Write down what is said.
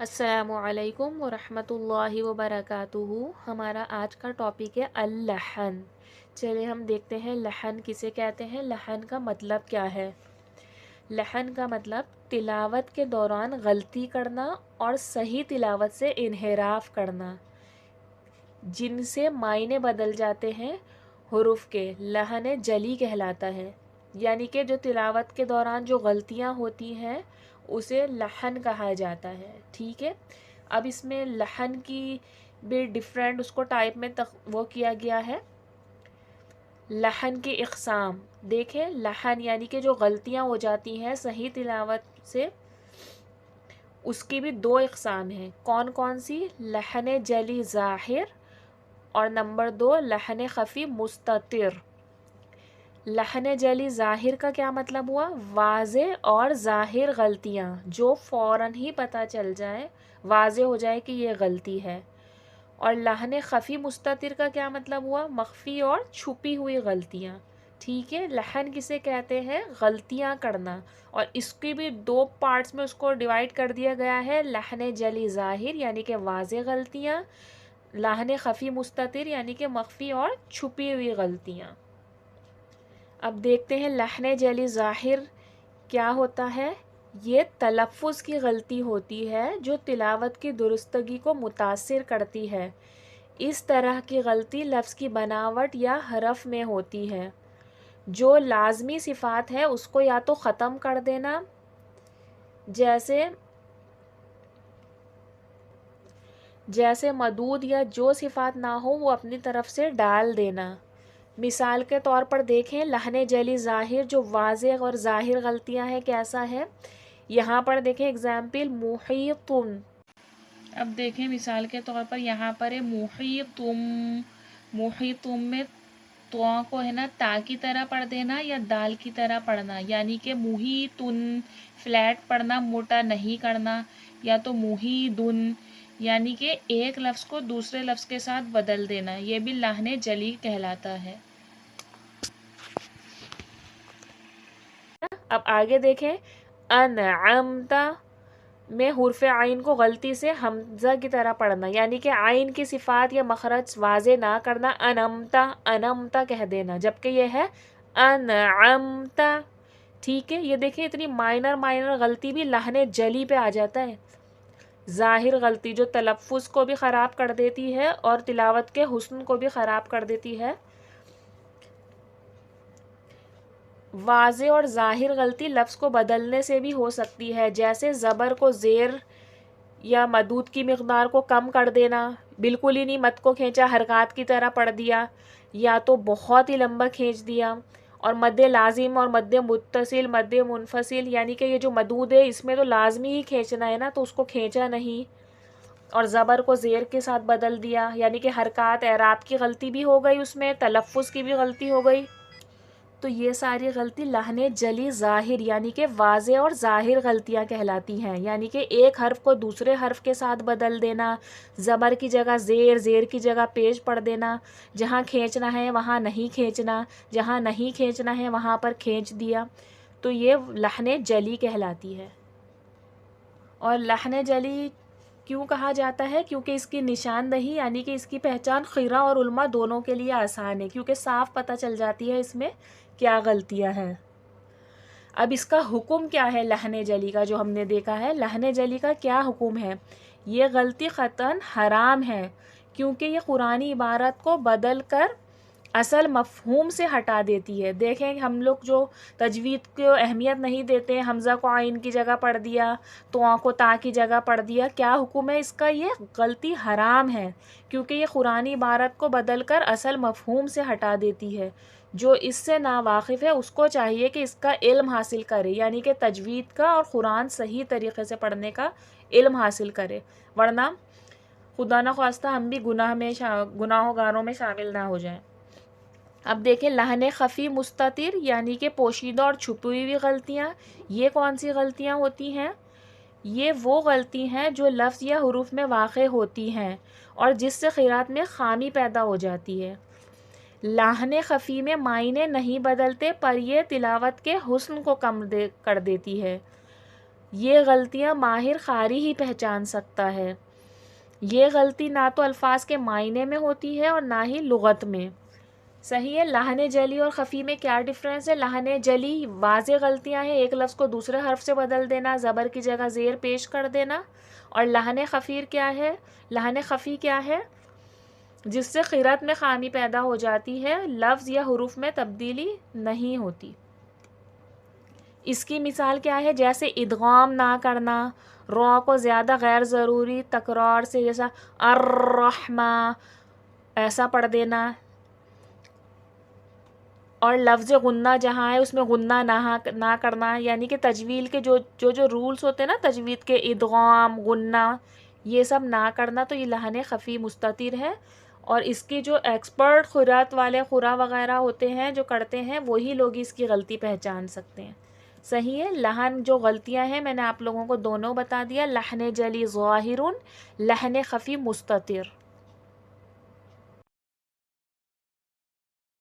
السلام علیکم ورحمۃ اللہ وبرکاتہ۔ ہمارا آج کا ٹاپک ہے اللحن۔ چلے ہم دیکھتے ہیں لحن کسے کہتے ہیں، لحن کا مطلب کیا ہے۔ لحن کا مطلب تلاوت کے دوران غلطی کرنا اور صحیح تلاوت سے انحراف کرنا، جن سے معنی بدل جاتے ہیں حروف کے، لحن جلی کہلاتا ہے۔ یعنی کہ جو تلاوت کے دوران جو غلطیاں ہوتی ہیں اسے لحن کہا جاتا ہے، ٹھیک ہے۔ اب اس میں لحن کی بھی ڈفرینٹ اس کو ٹائپ میں وہ کیا گیا ہے۔ لحن کی اقسام دیکھیں، لحن یعنی کہ جو غلطیاں ہو جاتی ہیں صحیح تلاوت سے، اس کی بھی دو اقسام ہیں۔ کون کون سی؟ لحن جلی ظاہر اور نمبر 2 لحن خفی مستتر۔ لحن جلی ظاہر کا کیا مطلب ہوا؟ واضح اور ظاہر غلطیاں جو فوراً ہی پتہ چل جائے، واضح ہو جائے کہ یہ غلطی ہے۔ اور لحن خفی مستتر کا کیا مطلب ہوا؟ مخفی اور چھپی ہوئی غلطیاں، ٹھیک ہے۔ لحن کسے کہتے ہیں؟ غلطیاں کرنا، اور اس کی بھی دو پارٹس میں اس کو ڈیوائڈ کر دیا گیا ہے۔ لحن جلی ظاہر یعنی کہ واضح غلطیاں، لحن خفی مستتر یعنی کہ مخفی اور چھپی ہوئی غلطیاں۔ اب دیکھتے ہیں لحن جلی ظاہر کیا ہوتا ہے۔ یہ تلفظ کی غلطی ہوتی ہے جو تلاوت کی درستگی کو متاثر کرتی ہے۔ اس طرح کی غلطی لفظ کی بناوٹ یا حرف میں ہوتی ہے۔ جو لازمی صفات ہے اس کو یا تو ختم کر دینا، جیسے مدود، یا جو صفات نہ ہو وہ اپنی طرف سے ڈال دینا۔ مثال کے طور پر دیکھیں، لحن جلی ظاہر جو واضح اور ظاہر غلطیاں ہیں کیسا ہے۔ یہاں پر دیکھیں اگزامپل محیطن۔ اب دیکھیں مثال کے طور پر یہاں پر ہے محیطم۔ محیطم میں تو کو ہے نا تا کی طرح پڑھ دینا یا دال کی طرح پڑھنا، یعنی کہ محیطن فلیٹ پڑھنا، موٹا نہیں کرنا، یا تو محیدن یعنی کہ ایک لفظ کو دوسرے لفظ کے ساتھ بدل دینا، یہ بھی لحن جلی کہلاتا ہے۔ اب آگے دیکھیں، انعمت میں حرف عین کو غلطی سے حمزہ کی طرح پڑھنا، یعنی کہ عین کی صفات یا مخرج واضح نہ کرنا، انمتا انمتا کہہ دینا، جبکہ یہ ہے انعمتا، ٹھیک ہے۔ یہ دیکھیں اتنی مائنر غلطی بھی لحن جلی پہ آ جاتا ہے۔ ظاہر غلطی جو تلفظ کو بھی خراب کر دیتی ہے اور تلاوت کے حسن کو بھی خراب کر دیتی ہے۔ واضح اور ظاہر غلطی لفظ کو بدلنے سے بھی ہو سکتی ہے، جیسے زبر کو زیر یا مدود کی مقدار کو کم کر دینا، بالکل ہی نہیں مد کو کھینچا، حرکات کی طرح پڑھ دیا، یا تو بہت ہی لمبا کھینچ دیا۔ اور مد لازم اور مد متصل، مد منفصل، یعنی کہ یہ جو مدود ہے اس میں تو لازمی ہی کھینچنا ہے نا، تو اس کو کھینچا نہیں، اور زبر کو زیر کے ساتھ بدل دیا، یعنی کہ حرکات اعراب کی غلطی بھی ہو گئی، اس میں تلفظ کی بھی غلطی ہو گئی۔ تو یہ ساری غلطی لحن جلی ظاہر یعنی کہ واضح اور ظاہر غلطیاں کہلاتی ہیں، یعنی کہ ایک حرف کو دوسرے حرف کے ساتھ بدل دینا، زبر کی جگہ زیر، زیر کی جگہ پیش پڑھ دینا، جہاں کھینچنا ہے وہاں نہیں کھینچنا، جہاں نہیں کھینچنا ہے وہاں پر کھینچ دیا، تو یہ لحن جلی کہلاتی ہے۔ اور لحن جلی کیوں کہا جاتا ہے؟ کیونکہ اس کی نشاندہی یعنی کہ اس کی پہچان قرأ اور علماء دونوں کے لیے آسان ہے، کیونکہ صاف پتہ چل جاتی ہے اس میں کیا غلطیاں ہیں۔ اب اس کا حکم کیا ہے لحن جلی کا؟ جو ہم نے دیکھا ہے لحن جلی کا کیا حکم ہے، یہ غلطی قطعاً حرام ہے، کیونکہ یہ قرآنی عبارت کو بدل کر اصل مفہوم سے ہٹا دیتی ہے۔ دیکھیں ہم لوگ جو تجوید کو اہمیت نہیں دیتے، حمزہ کو عین کی جگہ پڑھ دیا، تو کو تا کی جگہ پڑھ دیا، کیا حکم ہے اس کا؟ یہ غلطی حرام ہے، کیونکہ یہ قرآنی عبارت کو بدل کر اصل مفہوم سے ہٹا دیتی ہے۔ جو اس سے ناواقف ہے اس کو چاہیے کہ اس کا علم حاصل کرے، یعنی کہ تجوید کا اور قرآن صحیح طریقے سے پڑھنے کا علم حاصل کرے، ورنہ خدا نخواستہ ہم بھی گناہوں گاروں میں شامل نہ ہو جائیں۔ اب دیکھیں لحن خفی مستتر یعنی کہ پوشیدہ اور چھپی ہوئی غلطیاں، یہ کون سی غلطیاں ہوتی ہیں؟ یہ وہ غلطی ہیں جو لفظ یا حروف میں واقع ہوتی ہیں اور جس سے قرأت میں خامی پیدا ہو جاتی ہے۔ لحن خفی میں معنی نہیں بدلتے پر یہ تلاوت کے حسن کو کم کر دیتی ہے۔ یہ غلطیاں ماہر قاری ہی پہچان سکتا ہے۔ یہ غلطی نہ تو الفاظ کے معنی میں ہوتی ہے اور نہ ہی لغت میں۔ صحیح ہے۔ لحن جلی اور خفی میں کیا ڈفرینس ہے؟ لحن جلی واضح غلطیاں ہیں، ایک لفظ کو دوسرے حرف سے بدل دینا، زبر کی جگہ زیر پیش کر دینا۔ اور لحن خفیر کیا ہے؟ لحن خفی کیا ہے؟ جس سے قرأت میں خامی پیدا ہو جاتی ہے، لفظ یا حروف میں تبدیلی نہیں ہوتی۔ اس کی مثال کیا ہے؟ جیسے ادغام نہ کرنا، را کو زیادہ غیر ضروری تکرار سے، جیسا الرحمہ ایسا پڑھ دینا، اور لفظ غنہ جہاں ہے اس میں غنہ نہ کرنا، یعنی کہ تجویل کے جو رولز ہوتے ہیں نا تجوید کے، ادغام، غنہ، یہ سب نہ کرنا، تو یہ لحن خفی مستتر ہے۔ اور اس کی جو ایکسپرٹ قرأت والے قراء وغیرہ ہوتے ہیں جو کرتے ہیں، وہی لوگ اس کی غلطی پہچان سکتے ہیں۔ صحیح ہے۔ لحن جو غلطیاں ہیں میں نے آپ لوگوں کو دونوں بتا دیا، لحن جلی ظاہر، لحن خفی مستتر۔